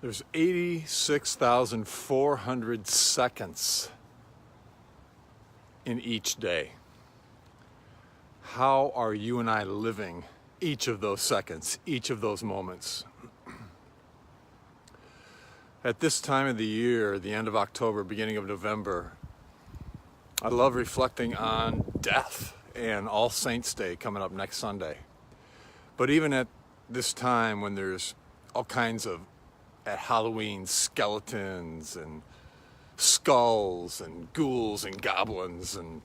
There's 86,400 seconds in each day. How are you and I living each of those seconds, each of those moments? At this time of the year, the end of October, beginning of November, I love reflecting on death and All Saints' Day coming up next Sunday. But even at this time when there's all kinds of, at Halloween, skeletons and skulls and ghouls and goblins, and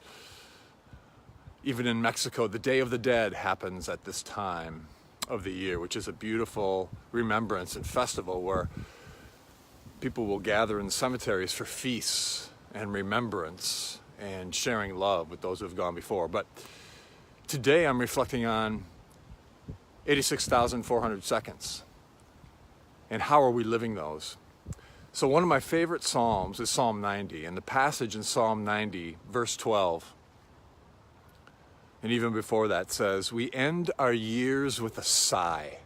even in Mexico, the Day of the Dead happens at this time of the year, which is a beautiful remembrance and festival where people will gather in cemeteries for feasts and remembrance and sharing love with those who have gone before. But today I'm reflecting on 86,400 seconds. And how are we living those? So one of my favorite Psalms is Psalm 90, and the passage in Psalm 90, verse 12, and even before that says, "We end our years with a sigh."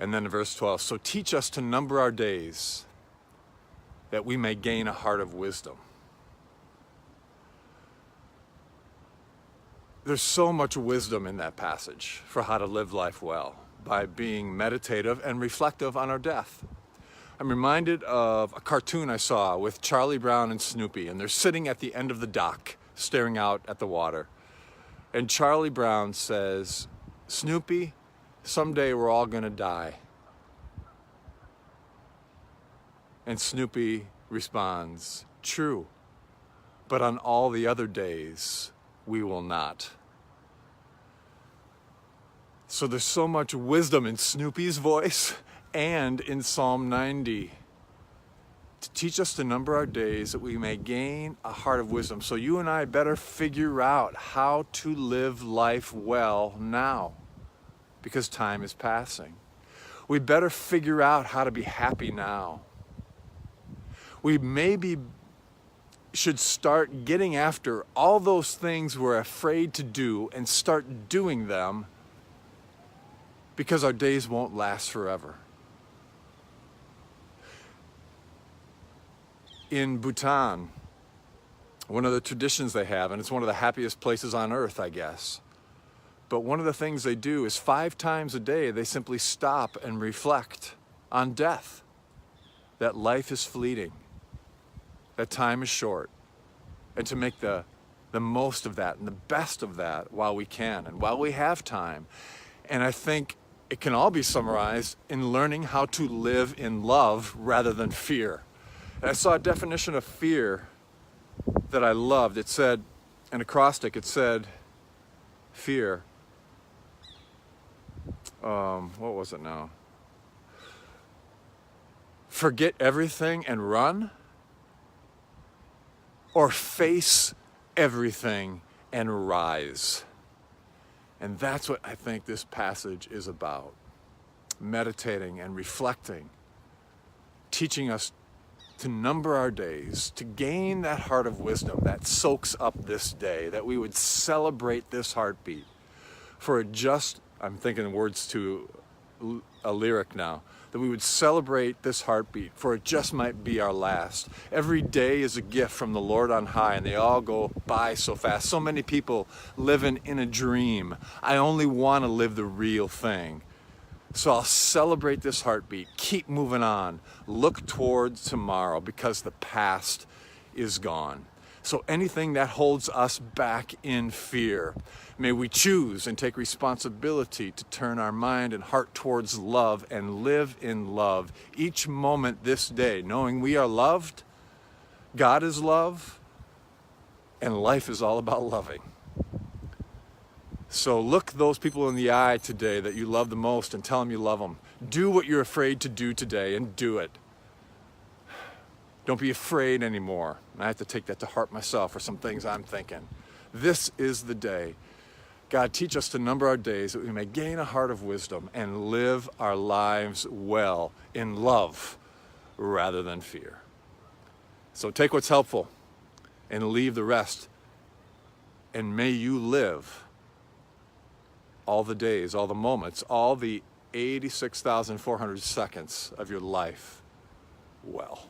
And then in verse 12, "So teach us to number our days, that we may gain a heart of wisdom." There's so much wisdom in that passage for how to live life well, by being meditative and reflective on our death. I'm reminded of a cartoon I saw with Charlie Brown and Snoopy, and they're sitting at the end of the dock, staring out at the water. And Charlie Brown says, "Snoopy, someday we're all gonna die." And Snoopy responds, "True, but on all the other days, we will not." So there's so much wisdom in Snoopy's voice and in Psalm 90 to teach us to number our days that we may gain a heart of wisdom. So you and I better figure out how to live life well now, because time is passing. We better figure out how to be happy now. We maybe should start getting after all those things we're afraid to do and start doing them, because our days won't last forever. In Bhutan, one of the traditions they have, and it's one of the happiest places on earth, I guess, but one of the things they do is 5 times a day they simply stop and reflect on death, that life is fleeting, that time is short, and to make the most of that and the best of that while we can and while we have time. And I think it can all be summarized in learning how to live in love rather than fear. And I saw a definition of fear that I loved. It said, an acrostic, it said, fear. What was it now? Forget everything and run, or face everything and rise. And that's what I think this passage is about. Meditating and reflecting, teaching us to number our days, to gain that heart of wisdom that soaks up this day, that we would celebrate this heartbeat. For it just, I'm thinking words to a lyric now, that we would celebrate this heartbeat, for it just might be our last. Every day is a gift from the Lord on high, and they all go by so fast. So many people living in a dream. I only want to live the real thing. So I'll celebrate this heartbeat, keep moving on, look towards tomorrow, because the past is gone. So anything that holds us back in fear, may we choose and take responsibility to turn our mind and heart towards love and live in love each moment this day, knowing we are loved, God is love, and life is all about loving. So look those people in the eye today that you love the most and tell them you love them. Do what you're afraid to do today, and do it. Don't be afraid anymore. I have to take that to heart myself for some things I'm thinking. This is the day. God, teach us to number our days that we may gain a heart of wisdom and live our lives well in love rather than fear. So take what's helpful and leave the rest. And may you live all the days, all the moments, all the 86,400 seconds of your life well.